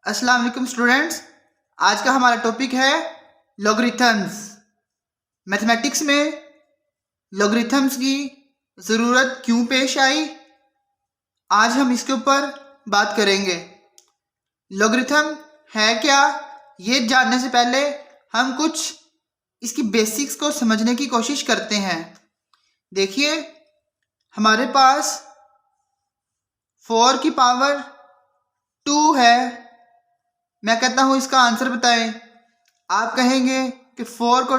अस्सलाम वालेकुम स्टूडेंट्स। आज का हमारा टॉपिक है लॉगरिथम्स। मैथमेटिक्स में लॉगरिथम्स की ज़रूरत क्यों पेश आई, आज हम इसके ऊपर बात करेंगे। लॉगरिथम है क्या, ये जानने से पहले हम कुछ इसकी बेसिक्स को समझने की कोशिश करते हैं। देखिए, हमारे पास 4 की पावर 2 है। मैं कहता हूं इसका आंसर बताएं। आप कहेंगे कि 4 को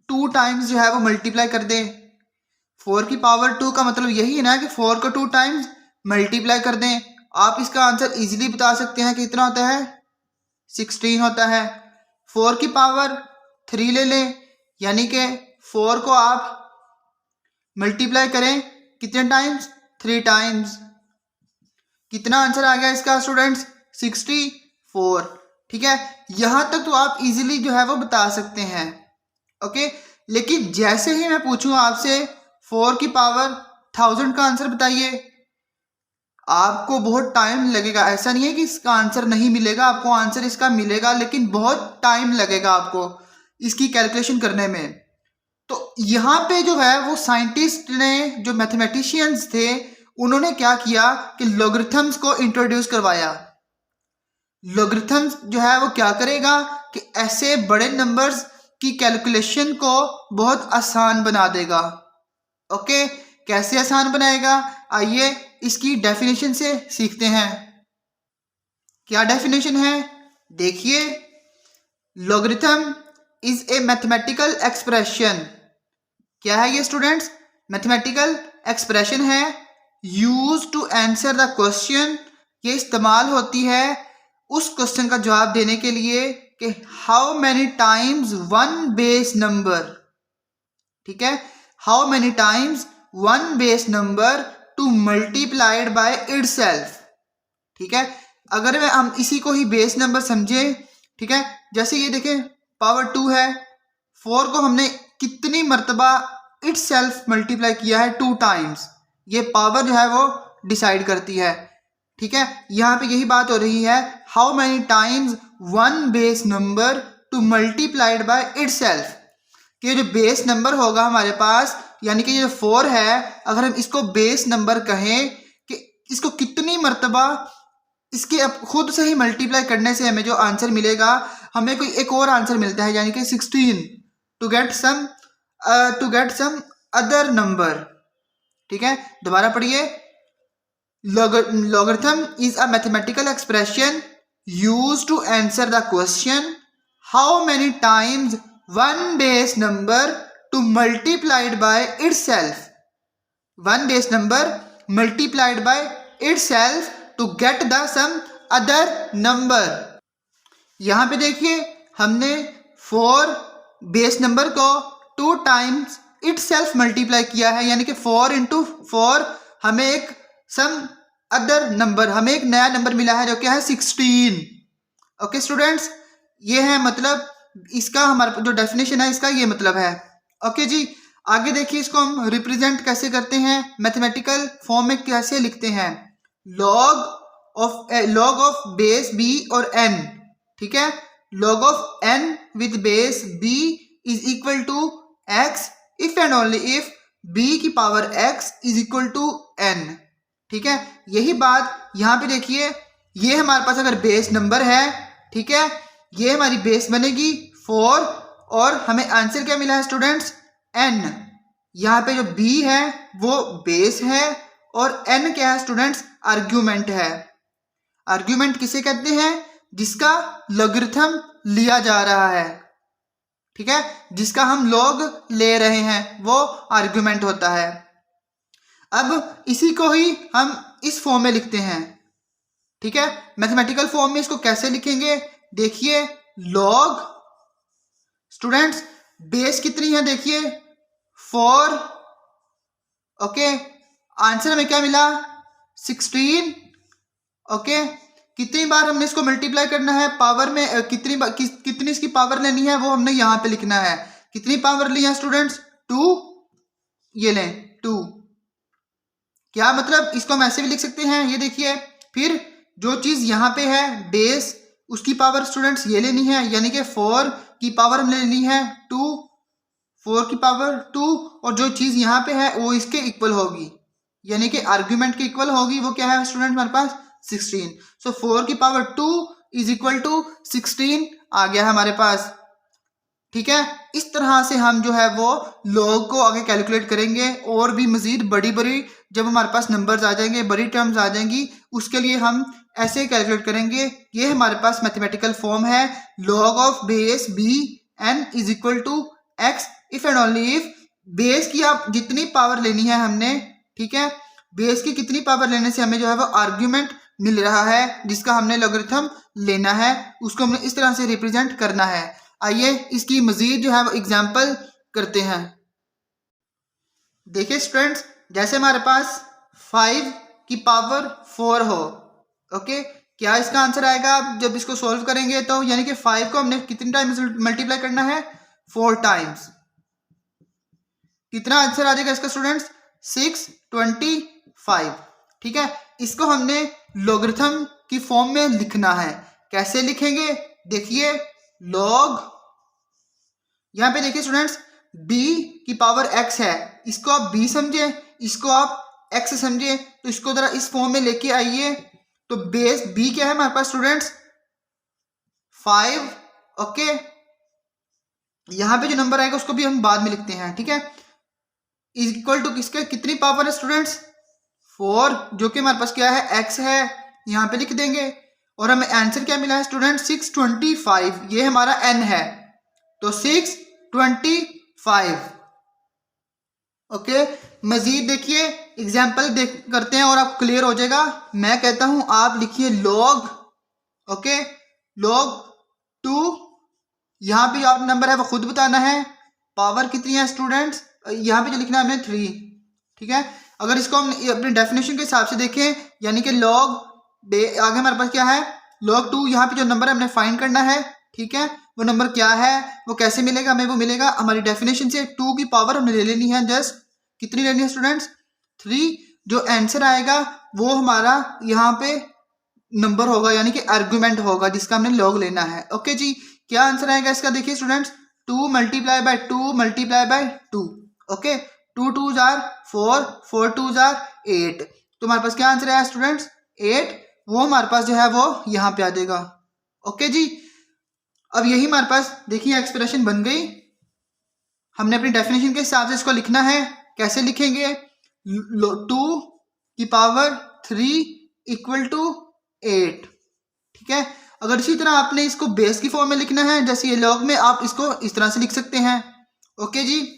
2 टाइम्स जो है वो मल्टीप्लाई कर दें। 4 की पावर 2 का मतलब यही है ना कि 4 को 2 टाइम्स मल्टीप्लाई कर दें। आप इसका आंसर इजीली बता सकते हैं कि कितना होता है, 16 होता है। 4 की पावर 3 ले लें, यानी कि 4 को आप मल्टीप्लाई करें कितने टाइम्स, 3 टाइम्स। कितना आंसर आ गया इसका स्टूडेंट्स, 64। ठीक है, यहां तक तो आप इजीली जो है वो बता सकते हैं। ओके, लेकिन जैसे ही मैं पूछूं आपसे 4 की पावर 1000 का आंसर बताइए, आपको बहुत टाइम लगेगा। ऐसा नहीं है कि इसका आंसर नहीं मिलेगा, आपको आंसर इसका मिलेगा, लेकिन बहुत टाइम लगेगा आपको इसकी कैलकुलेशन करने में। तो यहाँ पे जो है वो साइंटिस्ट ने, जो मैथमेटिशियंस थे, उन्होंने क्या किया कि लॉगरिथम्स को इंट्रोड्यूस करवाया। लॉगरिथम्स जो है वो क्या करेगा कि ऐसे बड़े नंबर्स की कैलकुलेशन को बहुत आसान बना देगा। ओके, कैसे आसान बनाएगा, आइए इसकी डेफिनेशन से सीखते हैं। क्या डेफिनेशन है, देखिए, logarithm is a mathematical expression. क्या है ये स्टूडेंट्स, मैथमेटिकल एक्सप्रेशन है। Use to answer the question, ये इस्तेमाल होती है उस क्वेश्चन का जवाब देने के लिए कि how many times one base number. ठीक है, how many times one base number to multiplied by itself. ठीक है, अगर हम इसी को ही बेस नंबर समझे, ठीक है, जैसे ये देखें पावर 2 है, 4 को हमने कितनी मर्तबा इटसेल्फ मल्टीप्लाई किया है, 2 टाइम्स। ये पावर जो है वो डिसाइड करती है। ठीक है, यहां पे यही बात हो रही है, how many times one base number to multiplied by itself. कि जो बेस नंबर होगा हमारे पास, यानी कि ये 4 है, अगर हम इसको बेस नंबर कहें कि इसको कितनी मर्तबा इसके खुद से ही मल्टीप्लाई करने से हमें जो आंसर मिलेगा, हमें कोई एक और आंसर मिलता है, यानी कि 16 to get some other number. ठीक है, दोबारा पढ़िए। Logarithm is a mathematical expression used to answer the question how many times one base number to multiplied by itself. One base number multiplied by itself to get the some other number. यहां पे देखिए, हमने 4 base number को 2 times itself multiply किया है, यानी कि 4 into 4 हमें एक सम अदर नंबर, हमें एक नया नंबर मिला है जो क्या है, 16। ओके स्टूडेंट्स, ये है मतलब इसका, हमारा जो डेफिनेशन है इसका ये मतलब है। ओके जी, आगे देखिए, इसको हम रिप्रेजेंट कैसे करते हैं, मैथमेटिकल फॉर्म में कैसे लिखते हैं। लॉग ऑफ बेस b और n। ठीक है, log of n with base b is equal to x if and only if b की power x is equal to n। ठीक है, यही बात यहां पे देखिए, ये हमारे पास अगर बेस नंबर है, ठीक है, ये हमारी बेस बनेगी 4 और हमें आंसर क्या मिला है स्टूडेंट्स, n। यहां पे जो b है वो बेस है और n क्या है स्टूडेंट्स, आर्ग्यूमेंट है। आर्ग्यूमेंट किसे कहते हैं, जिसका लॉगरिथम लिया जा रहा है। ठीक है, जिसका हम लॉग ले रहे हैं वो आर्ग्यूमेंट होता है। अब इसी को ही हम इस फॉर्म में लिखते हैं। ठीक है, मैथमेटिकल फॉर्म में इसको कैसे लिखेंगे, देखिए, लॉग स्टूडेंट्स बेस कितनी है, देखिए 4। ओके, आंसर हमें क्या मिला, 16। ओके, कितनी बार हमने इसको मल्टीप्लाई करना है, पावर में कितनी इसकी पावर लेनी है वो हमने यहां पे लिखना है। कितनी पावर ली है स्टूडेंट्स, 2। ये लें 2। क्या मतलब, इसको हम ऐसे भी लिख सकते हैं, ये देखिए, फिर जो चीज़ यहाँ पे है बेस, उसकी पावर स्टूडेंट्स ये लेनी है, यानी कि 4 की पावर हमने लेनी है 2, 4 की पावर 2, और जो चीज़ यहाँ पे है वो इसके इक्वल होगी, यानी कि आर्ग्यूमेंट के इक्वल होगी। वो क्या है स्टूडेंट हमारे पास 16। सो 4 की पावर 2 इज इक्वल टू 16 आ गया है हमारे पास। ठीक है, इस तरह से हम जो है वो लॉग को आगे कैलकुलेट करेंगे, और भी मजीद बड़ी बड़ी जब हमारे पास नंबर्स आ जाएंगे, बड़ी टर्म्स आ जाएंगी, उसके लिए हम ऐसे कैलकुलेट करेंगे। ये हमारे पास मैथमेटिकल फॉर्म है, log of base B N is equal to X if and only if base की आप जितनी पावर लेनी है हमने, ठीक है, बेस की कितनी पावर लेने से हमें जो है वो आर्ग्यूमेंट मिल रहा है जिसका हमने लॉगरिथम लेना है, उसको हमने इस तरह से रिप्रेजेंट करना है। आइए इसकी मजीद जो है वो एग्जाम्पल करते हैं। देखिए स्टूडेंट्स, जैसे हमारे पास 5 की पावर 4 हो, ओके, क्या इसका आंसर आएगा आप जब इसको सॉल्व करेंगे तो, यानी कि 5 को हमने कितने टाइम्स मल्टीप्लाई करना है 4 टाइम्स। कितना आंसर आ जाएगा इसका स्टूडेंट्स 625। ठीक है, इसको हमने लॉगरिथम की फॉर्म में लिखना है। कैसे लिखेंगे, देखिए लॉग, यहां पे देखिए स्टूडेंट्स b की पावर x है, इसको आप b समझे, इसको आप x समझे, तो इसको जरा इस फॉर्म में लेके आइए। तो बेस b क्या है हमारे पास स्टूडेंट्स 5, ओके, यहां पे जो नंबर आएगा उसको भी हम बाद में लिखते हैं, ठीक है, इक्वल टू किसके कितनी पावर है स्टूडेंट्स 4, जो कि हमारे पास क्या है x है, यहां पे लिख देंगे। और हमें आंसर क्या मिला है स्टूडेंट 625, ये हमारा n है, तो 625। ओके, मजीद देखिए एग्जाम्पल देख करते हैं और आपको क्लियर हो जाएगा। मैं कहता हूं आप लिखिए लॉग, ओके, लॉग 2, यहां पे जो आप नंबर है वो खुद बताना है, पावर कितनी है स्टूडेंट्स, यहां पे जो लिखना है हमने 3, ठीक है। अगर इसको हम अपने डेफिनेशन के हिसाब से देखें, यानी कि लॉग आगे हमारे पास क्या है लॉग 2, यहाँ पे जो नंबर है हमने फाइंड करना है, ठीक है, वो नंबर क्या है, वो कैसे मिलेगा, हमें वो मिलेगा हमारी डेफिनेशन से 2 की पावर हमने ले लेनी है, जस्ट कितनी लेनी है स्टूडेंट्स 3। जो आंसर आएगा वो हमारा यहाँ पे नंबर होगा, यानी कि आर्गुमेंट होगा जिसका हमने लॉग लेना है। ओके जी, क्या आंसर आएगा इसका, देखिए students 2 multiply by 2 multiply by 2, okay, 2 2 jar 4, 4 2 jar 8, तो हमारे पास क्या आंसर आया स्टूडेंट्स 8, वो हमारे पास जो है वो यहाँ पे आ जाएगा। ओके जी, अब यही हमारे पास देखिए एक्सप्रेशन बन गई। हमने अपनी डेफिनेशन के हिसाब से इसको लिखना है, कैसे लिखेंगे 2 की पावर 3 इक्वल टू 8, ठीक है। अगर इसी तरह आपने इसको बेस की फॉर्म में लिखना है, जैसे ये लॉग में, आप इसको इस तरह से लिख सकते हैं। ओके जी,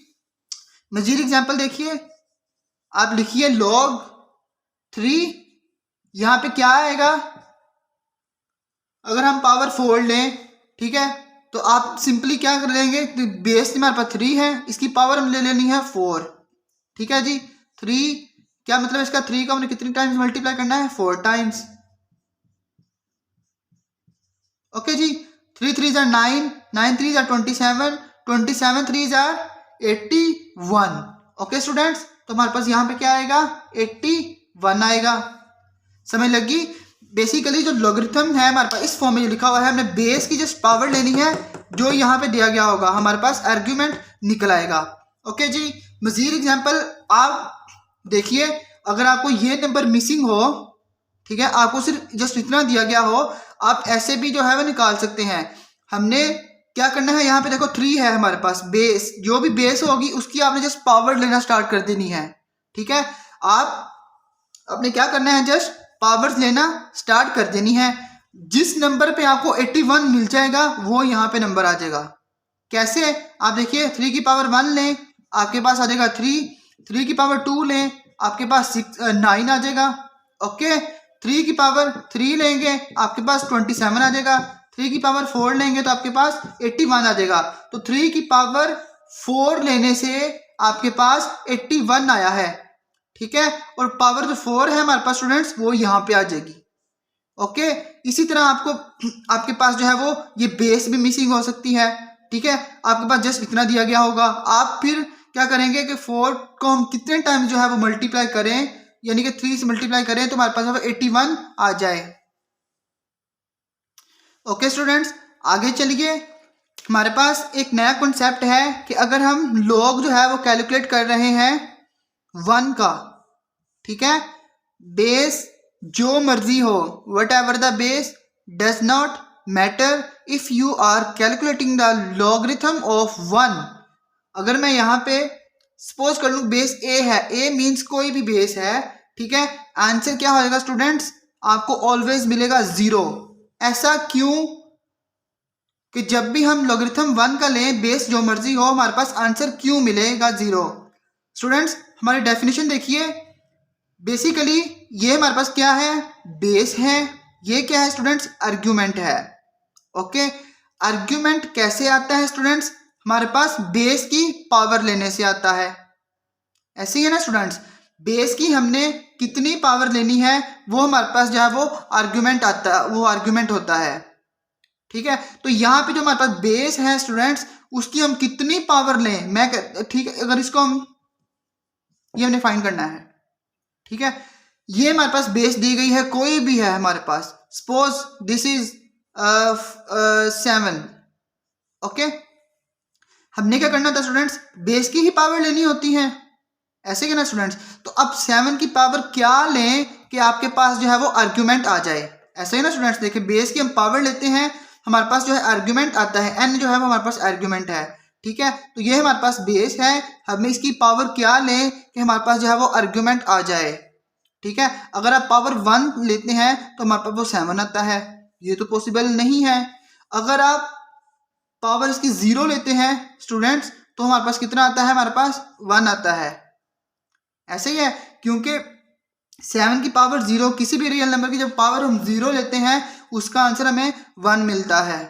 मजीद एग्जांपल देखिए, आप लिखिए लॉग 3, यहां पे क्या आएगा, अगर हम पावर 4 लें, ठीक है, तो आप सिंपली क्या कर लेंगे, बेस हमारे पास 3 है, इसकी पावर हम ले लेनी है 4, ठीक है जी। 3 क्या मतलब इसका, 3 को हमने कितनी टाइम्स मल्टीप्लाई करना है 4 टाइम्स। ओके जी, 3 3 jar 9, 9 3 jar 27, 27 3 jar 81। Okay students, तो हमारे पास यहाँ पे क्या आएगा 81 आएगा। समझ लगी, बेसिकली जो लॉगरिथम है हमारे पास इस फॉर्म में जो लिखा हुआ है, हमने बेस की जस्ट पावर लेनी है, जो यहाँ पे दिया गया होगा हमारे पास आर्ग्यूमेंट निकल आएगा। ओके जी, मजीद एग्जांपल आप देखिए, अगर आपको ये नंबर मिसिंग हो, ठीक है, आपको सिर्फ जस्ट इतना दिया गया हो, आप ऐसे भी जो है वो निकाल सकते हैं। हमने क्या करना है, यहाँ पे देखो 3 है हमारे पास, बेस जो भी बेस होगी उसकी आपने जस्ट पावर लेना स्टार्ट कर देनी है, ठीक है। आप अपने क्या करना है, जस्ट पावर्स लेना स्टार्ट कर देनी है। जिस नंबर पे आपको 81 मिल जाएगा वो यहाँ पे नंबर आ जाएगा। कैसे, आप देखिए 3 की पावर 1 लें, आपके पास आ जाएगा 3, 3 की पावर 2 लें, आपके पास 9 आ जाएगा। ओके, 3 की पावर 3 लेंगे, आपके पास 27 आ जाएगा। 3 की पावर 4 लेंगे तो आपके पास 81 आ जाएगा। तो 3 की पावर 4 लेने से आपके पास 81 आया है, ठीक है, और पावर जो 4 है हमारे पास स्टूडेंट्स वो यहाँ पे आ जाएगी। ओके, इसी तरह आपके पास जो है वो ये बेस भी मिसिंग हो सकती है, ठीक है, आपके पास जस्ट इतना दिया गया होगा। आप फिर क्या करेंगे कि 4 को हम कितने टाइम जो है वो मल्टीप्लाई करें, यानी कि 3 से मल्टीप्लाई करें तो हमारे पास 81 आ जाए। ओके स्टूडेंट्स, आगे चलिए। हमारे पास एक नया कॉन्सेप्ट है कि अगर हम लॉग जो है वो कैलकुलेट कर रहे हैं 1 का, ठीक है, बेस जो मर्जी हो, whatever the base does not matter if you are calculating the logarithm of 1। अगर मैं यहाँ पे सपोज कर लूँ बेस ए है, ए मीन्स कोई भी बेस है, ठीक है, आंसर क्या होगा स्टूडेंट्स, आपको ऑलवेज मिलेगा 0। ऐसा क्यों कि जब भी हम लॉगरिथम 1 का लें, बेस जो मर्जी हो, हमारे पास आंसर क्यों मिलेगा 0? स्टूडेंट्स हमारी डेफिनेशन देखिए, बेसिकली ये हमारे पास क्या है, बेस है, ये क्या है स्टूडेंट्स, आर्ग्यूमेंट है। ओके, आर्ग्यूमेंट कैसे आता है स्टूडेंट्स, हमारे पास बेस की पावर लेने से आता है। ऐसे ही है ना स्टूडेंट्स, बेस की हमने कितनी पावर लेनी है वो हमारे पास जो है वो आर्ग्यूमेंट आता है, वो आर्ग्यूमेंट होता है, ठीक है। तो यहाँ पे जो हमारे पास बेस है स्टूडेंट्स, उसकी हम कितनी पावर लें, मैं ठीक है, अगर इसको हम ये हमने फाइंड करना है, ठीक है, ये हमारे पास बेस दी गई है, कोई भी है हमारे पास, सपोज दिस इज 7। ओके, हमने क्या करना था स्टूडेंट्स, बेस की ही पावर लेनी होती है, ऐसे क्या ना स्टूडेंट्स। तो अब 7 की पावर क्या लें कि आपके पास जो है वो आर्ग्यूमेंट आ जाए, ऐसे ही ना स्टूडेंट्स। देखिए बेस की हम पावर लेते हैं, हमारे पास जो है आर्ग्यूमेंट आता है, n जो है वो हमारे पास आर्ग्यूमेंट है, ठीक है। तो ये हमारे पास बेस है, हमें इसकी पावर क्या लें कि हमारे पास जो है वो आर्ग्यूमेंट आ जाए, ठीक है। अगर आप पावर 1 लेते हैं तो हमारे पास वो 7 आता है, ये तो पॉसिबल नहीं है। अगर आप पावर इसकी 0 लेते हैं स्टूडेंट्स, तो हमारे पास कितना आता है, हमारे पास 1 आता है। ऐसे ही है, क्योंकि 7 की पावर 0, किसी भी रियल नंबर की जब पावर हम 0 लेते हैं उसका आंसर हमें 1 मिलता है,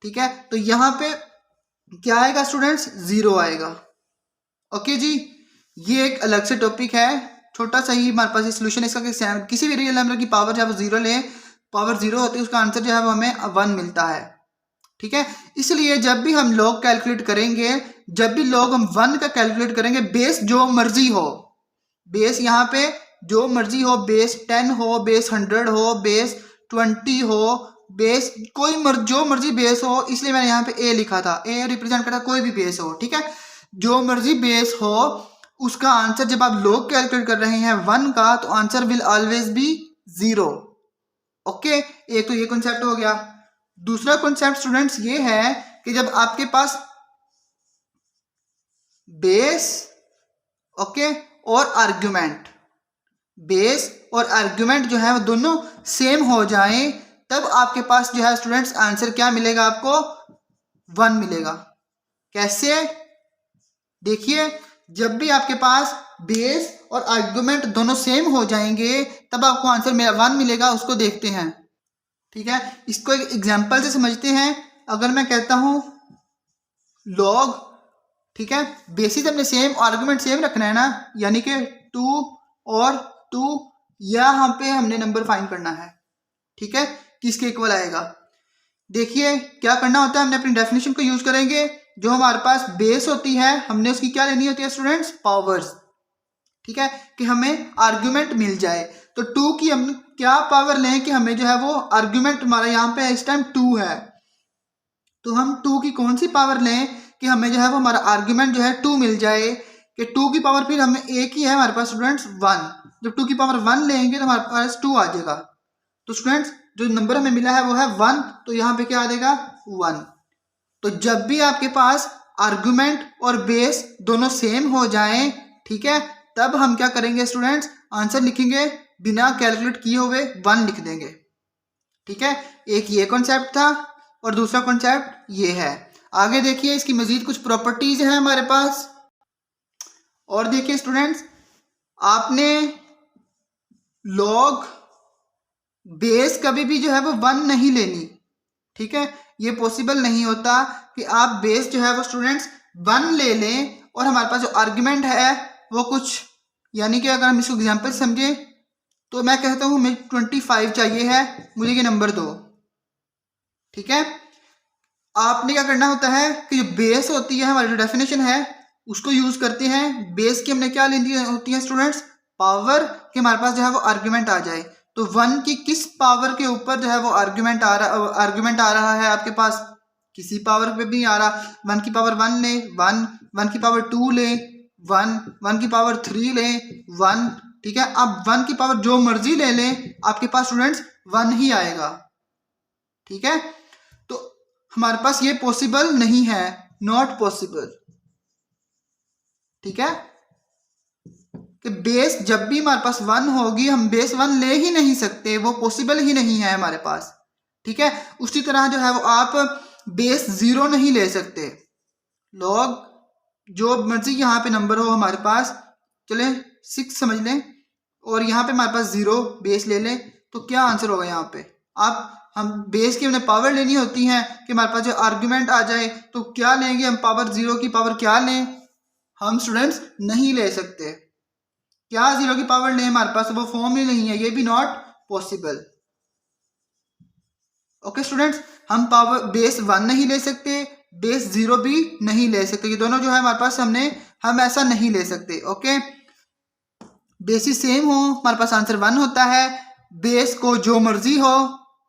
ठीक है। तो यहाँ पे क्या आएगा स्टूडेंट्स, 0 आएगा। ओके जी, ये एक अलग से टॉपिक है, छोटा सा ही हमारे पास सोल्यूशन इसका कि किसी भी रियल नंबर की पावर जो है वो 0 ले, पावर 0 होती है, उसका आंसर जो है वो हमें 1 मिलता है, ठीक है। इसलिए जब भी हम लॉग कैलकुलेट करेंगे, जब भी लॉग हम 1 का कैलकुलेट करेंगे, बेस जो मर्जी हो, बेस यहाँ पे जो मर्जी हो, बेस 10 हो, बेस 100 हो, बेस 20 हो, बेस कोई जो मर्जी बेस हो, इसलिए मैंने यहाँ पे ए लिखा था, ए रिप्रेजेंट करता कोई भी बेस हो, ठीक है। जो मर्जी बेस हो, उसका आंसर जब आप लॉग कैलकुलेट कर रहे हैं 1 का, तो answer will always be 0। Okay, एक तो ये कॉन्सेप्ट हो गया। दूसरा कॉन्सेप्ट स्टूडेंट्स ये है कि जब आपके पास बेस, ओके, और आर्ग्यूमेंट, बेस और आर्ग्यूमेंट जो है वो दोनों सेम हो जाएं, तब आपके पास जो है स्टूडेंट्स आंसर क्या मिलेगा, आपको 1 मिलेगा। कैसे, देखिए, जब भी आपके पास बेस और आर्ग्यूमेंट दोनों सेम हो जाएंगे तब आपको आंसर 1 मिलेगा। उसको देखते हैं, ठीक है। इसको एक एग्जांपल से समझते हैं। अगर मैं कहता हूं लॉग, ठीक है, बेसिस हमने सेम, आर्गुमेंट सेम रखना है ना, यानी कि 2 और 2, यहाँ पे हमने नंबर फाइंड करना है, ठीक है, किसके इक्वल आएगा। देखिए क्या करना होता है, हमने अपनी डेफिनेशन को यूज करेंगे। जो हमारे पास बेस होती है, हमने उसकी क्या लेनी होती है स्टूडेंट्स, पावर्स, ठीक है, कि हमें आर्ग्यूमेंट मिल जाए। तो 2 की हम क्या पावर लें कि हमें जो है वो आर्ग्यूमेंट, हमारा यहाँ पे इस टाइम 2 है, तो हम 2 की कौन सी पावर लें कि हमें जो है वो हमारा आर्ग्यूमेंट जो है 2 मिल जाए, कि 2 की पावर फिर हमें एक ही है हमारे पास स्टूडेंट्स 1। जब 2 की पावर 1 लेंगे तो हमारे पास 2 आ जाएगा। तो स्टूडेंट्स जो नंबर हमें मिला है वो है 1, तो यहाँ पे क्या आ जाएगा 1। तो जब भी आपके पास आर्ग्यूमेंट और बेस दोनों सेम हो जाएं, ठीक है, तब हम क्या करेंगे स्टूडेंट्स, आंसर लिखेंगे बिना कैलकुलेट किए हुए 1 लिख देंगे, ठीक है। एक ये कॉन्सेप्ट था और दूसरा कॉन्सेप्ट ये है। आगे देखिए, इसकी मजीद कुछ प्रॉपर्टीज हैं हमारे पास। और देखिए स्टूडेंट्स, आपने लॉग बेस कभी भी जो है वो 1 नहीं लेनी, ठीक है। ये पॉसिबल नहीं होता कि आप बेस जो है वो स्टूडेंट्स 1 ले लें और हमारे पास जो आर्ग्यूमेंट है वो कुछ, यानी कि अगर हम इसको एग्जाम्पल समझें तो मैं कहता हूँ मुझे 25 चाहिए है, मुझे ये नंबर दो, ठीक है। आपने क्या करना होता है कि जो बेस होती है, हमारी जो डेफिनेशन है उसको यूज करते हैं। बेस की हमने क्या लेनी होती है स्टूडेंट्स, पावर, कि हमारे पास जो है वो आर्ग्यूमेंट आ जाए। तो 1 की किस पावर के ऊपर जो है वो आर्ग्यूमेंट आ रहा है आपके पास, किसी पावर पे भी आ रहा। 1 की पावर 1 ले 1, 1 की पावर 2 ले 1, 1 की पावर 3 ले 1, ठीक है। अब 1 की पावर जो मर्जी ले लें आपके पास स्टूडेंट्स 1 ही आएगा, ठीक है। तो हमारे पास ये पॉसिबल नहीं है, नॉट पॉसिबल, ठीक है। कि बेस जब भी हमारे पास 1 होगी हम बेस 1 ले ही नहीं सकते, वो पॉसिबल ही नहीं है हमारे पास, ठीक है। उसी तरह जो है वो आप बेस 0 नहीं ले सकते। लॉग जो मर्जी यहाँ पे नंबर हो हमारे पास, चले 6 समझ लें, और यहाँ पे हमारे पास 0 बेस ले लें, तो क्या आंसर होगा यहाँ पे। आप हम बेस की हमने पावर लेनी होती है कि हमारे पास जो आर्ग्यूमेंट आ जाए, तो क्या लेंगे हम, पावर 0 की पावर क्या लें, हम स्टूडेंट्स नहीं ले सकते। क्या 0 की पावर लें, हमारे पास वो फॉर्म ही नहीं है, ये भी नॉट पॉसिबल। ओके स्टूडेंट्स, हम पावर बेस 1 नहीं ले सकते, बेस 0 भी नहीं ले सकते, ये दोनों जो है हमारे पास हम ऐसा नहीं ले सकते। ओके, बेसिस सेम हो हमारे पास आंसर 1 होता है, बेस को जो मर्जी हो,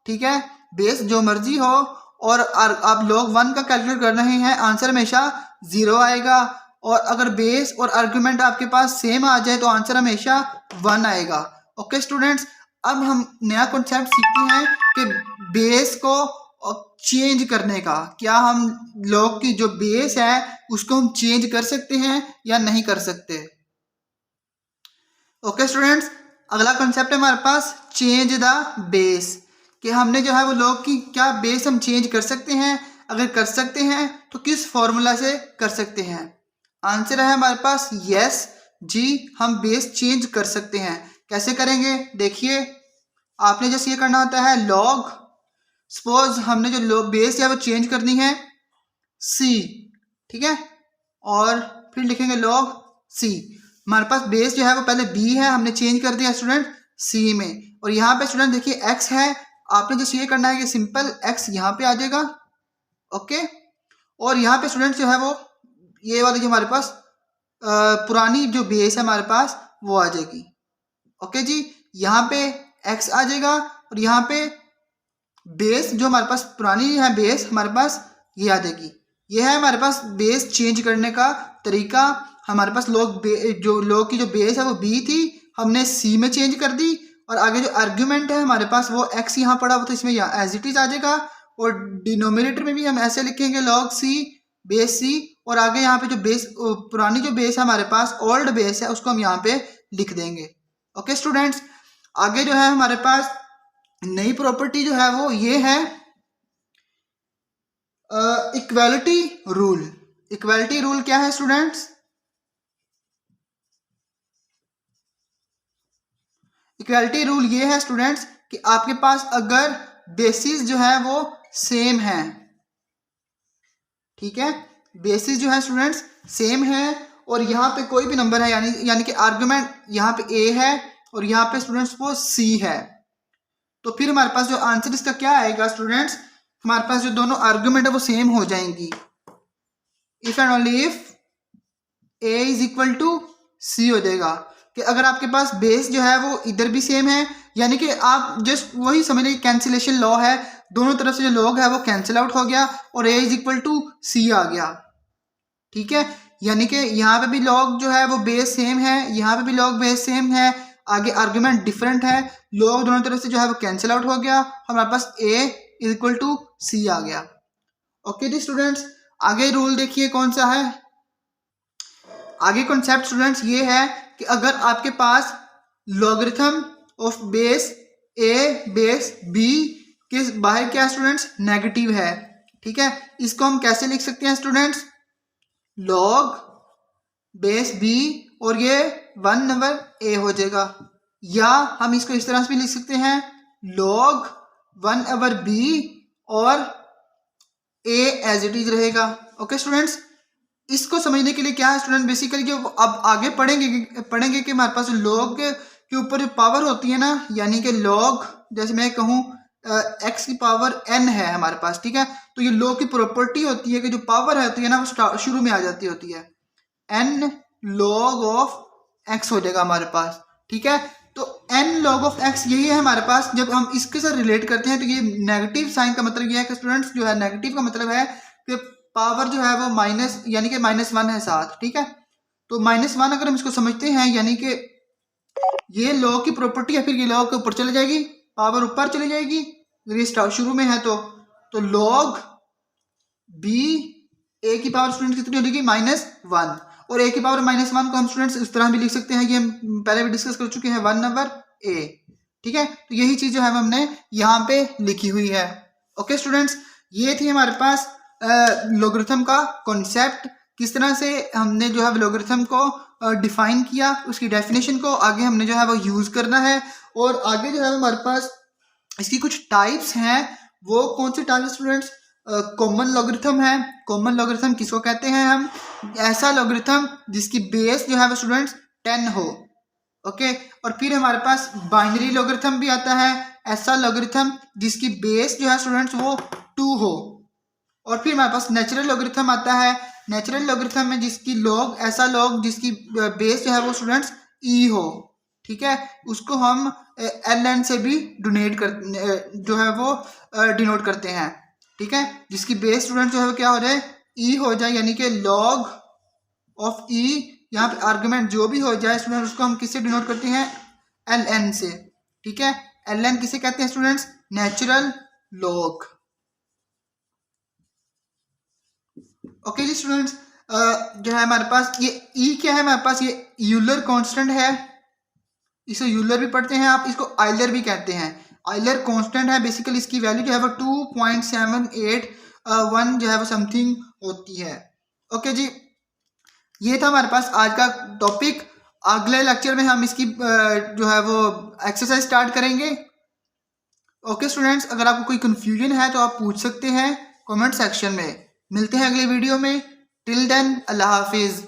ठीक है, बेस जो मर्जी हो, और आप लोग 1 का कैलकुलेट कर रहे हैं, आंसर हमेशा 0 आएगा। और अगर बेस और आर्गुमेंट आपके पास सेम आ जाए तो आंसर हमेशा 1 आएगा। ओके स्टूडेंट्स, अब हम नया कॉन्सेप्ट सीखते हैं कि बेस को चेंज करने का। क्या हम लोग की जो बेस है उसको हम चेंज कर सकते हैं या नहीं कर सकते। ओके स्टूडेंट्स, अगला कॉन्सेप्ट है हमारे पास चेंज द बेस, कि हमने जो है वो लोग की क्या बेस हम चेंज कर सकते हैं, अगर कर सकते हैं तो किस फॉर्मूला से कर सकते हैं। आंसर है हमारे पास यस जी, हम बेस चेंज कर सकते हैं। कैसे करेंगे देखिए, आपने जैसे ये करना होता है लॉग, सपोज हमने जो लॉग बेस है वो चेंज करनी है सी, ठीक है, और फिर लिखेंगे लॉग सी। हमारे पास बेस जो है वो पहले बी है, हमने चेंज कर दिया स्टूडेंट सी में, और यहाँ पे स्टूडेंट देखिए एक्स है, आपने जैसे ये करना है कि सिंपल एक्स यहाँ पे आ जाएगा। ओके, और यहाँ पे स्टूडेंट जो है वो ये वाली जो हमारे पास पुरानी जो बेस है हमारे पास वो आ जाएगी। ओके जी, यहाँ पे एक्स आ जाएगा, और यहाँ पे बेस जो हमारे पास पुरानी है बेस हमारे पास ये आ जाएगी। ये है हमारे पास बेस चेंज करने का तरीका। हमारे पास जो लोग की जो बेस है वो बी थी, हमने सी में चेंज कर दी, और आगे जो आर्ग्यूमेंट है हमारे पास वो एक्स यहाँ पड़ा हुआ, तो इसमें यहाँ एज इट इज आ जाएगा, और डिनोमिनेटर में भी हम ऐसे लिखेंगे लॉग सी बेस सी, और आगे यहाँ पे जो बेस पुरानी जो बेस है हमारे पास ओल्ड बेस है उसको हम यहाँ पे लिख देंगे। ओके स्टूडेंट्स, आगे जो है हमारे पास नई प्रॉपर्टी जो है वो ये है इक्वालिटी रूल। इक्वालिटी रूल क्या है स्टूडेंट्स, इक्वालिटी रूल ये है स्टूडेंट्स कि आपके पास अगर बेसिस जो है वो सेम है, ठीक है, बेसिस जो है स्टूडेंट्स सेम है, और यहाँ पे कोई भी नंबर है यानी कि आर्गुमेंट यहाँ पे ए है और यहाँ पे स्टूडेंट्स वो सी है, तो फिर हमारे पास जो आंसर इसका क्या आएगा स्टूडेंट्स, हमारे पास जो दोनों आर्गुमेंट है वो सेम हो जाएंगी। If and only if A is equal to C हो जाएगा, कि अगर आपके पास बेस जो है वो इधर भी सेम है, यानी कि आप जस्ट वही समझ लीजिए कैंसिलेशन लॉ है, दोनों तरफ से जो लॉग है वो कैंसिल आउट हो गया और ए इज इक्वल टू सी आ गया, ठीक है। यानी कि यहाँ पे भी लॉग जो है वो बेस सेम है, यहाँ पे भी लॉग बेस सेम है, आगे आर्ग्यूमेंट डिफरेंट है, लॉग दोनों तरफ से जो है वो कैंसिल आउट हो गया, हमारे पास ए इज इक्वल टू सी आ गया। ओके जी स्टूडेंट्स, आगे रूल देखिए कौन सा है। आगे कॉन्सेप्ट स्टूडेंट्स ये है कि अगर आपके पास logarithm of base A base B के बाहर क्या स्टूडेंट्स नेगेटिव है, ठीक है, इसको हम कैसे लिख सकते हैं स्टूडेंट्स, लॉग बेस बी और ये 1 नंबर ए हो जाएगा, या हम इसको इस तरह से भी लिख सकते हैं लॉग 1 ओवर बी और ए एज इट इज रहेगा। ओके स्टूडेंट्स, इसको समझने के लिए क्या है स्टूडेंट, बेसिकली जो अब आगे पढ़ेंगे कि हमारे पास लॉग के ऊपर जो पावर होती है ना, यानी कि लॉग जैसे मैं कहूँ एक्स की पावर एन है हमारे पास, ठीक है, तो ये लॉग की प्रॉपर्टी होती है कि जो पावर होती है ना वो शुरू में आ जाती होती है, एन लॉग ऑफ एक्स हो जाएगा हमारे पास, ठीक है। तो n log ऑफ x यही है हमारे पास। जब हम इसके साथ रिलेट करते हैं तो ये नेगेटिव साइन का मतलब ये है कि स्टूडेंट्स जो है नेगेटिव का मतलब है कि पावर जो है वो माइनस, यानी कि -1 है साथ, ठीक है। तो -1 अगर हम इसको समझते हैं यानी कि ये लॉग की प्रॉपर्टी है, फिर ये लॉग के ऊपर चले जाएगी, पावर ऊपर चली जाएगी, ये शुरू में है तो लॉग बी ए की पावर स्टूडेंट कितनी हो जाएगी -1, और ए की पावर -1 को हम स्टूडेंट्स इस तरह भी लिख सकते हैं, ये हम पहले भी डिस्कस कर चुके हैं 1/a, ठीक है। तो यही चीज जो है हमने यहाँ पे लिखी हुई है। ओके स्टूडेंट्स, ये थी हमारे पास लॉगरिथम का कॉन्सेप्ट, किस तरह से हमने जो है लॉगरिथम को डिफाइन किया, उसकी डेफिनेशन को आगे हमने जो है वो यूज करना है। और आगे जो है हमारे पास इसकी कुछ टाइप्स हैं। वो कौन सी टाइप्स स्टूडेंट्स? कॉमन लॉगरिथम है। कॉमन लॉगरिथम किसको कहते हैं हम? ऐसा लॉगरिथम जिसकी बेस जो है वो स्टूडेंट्स 10 हो। ओके, और फिर हमारे पास बाइनरी लॉगरिथम भी आता है, ऐसा लॉगरिथम जिसकी बेस जो है स्टूडेंट्स वो 2 हो। और फिर हमारे पास नेचुरल लॉगरिथम आता है। नेचुरल लॉगरिथम में जिसकी लॉग, ऐसा लॉग जिसकी बेस जो है वो स्टूडेंट्स ई हो, ठीक है। उसको हम एल एन से भी डोनेट कर जो है वो डिनोट करते हैं, ठीक है। जिसकी बेस स्टूडेंट जो है वो क्या हो जाए, ई हो जाए, यानी कि लॉग ऑफ ई, यहाँ पे आर्गुमेंट जो भी हो जाए स्टूडेंट उसको हम किससे डिनोट करते हैं? एल एन से, ठीक है। एल एन किसे कहते हैं स्टूडेंट्स? Natural log. ओके जी स्टूडेंट्स, जो है हमारे पास ये ई क्या है हमारे पास? ये यूलर कांस्टेंट है, इसे यूलर भी पढ़ते हैं आप, इसको आइलर भी कहते हैं। आइलर कांस्टेंट है, बेसिकली इसकी वैल्यू जो है वो 2.781 जो है वो समथिंग होती है। ओके जी, ये था हमारे पास आज का टॉपिक। अगले लेक्चर में हम इसकी जो है वो एक्सरसाइज स्टार्ट करेंगे। ओके स्टूडेंट्स, अगर आपको कोई कंफ्यूजन है तो आप पूछ सकते हैं कमेंट सेक्शन में। मिलते हैं अगले वीडियो में। टिल देन, अल्लाह हाफिज।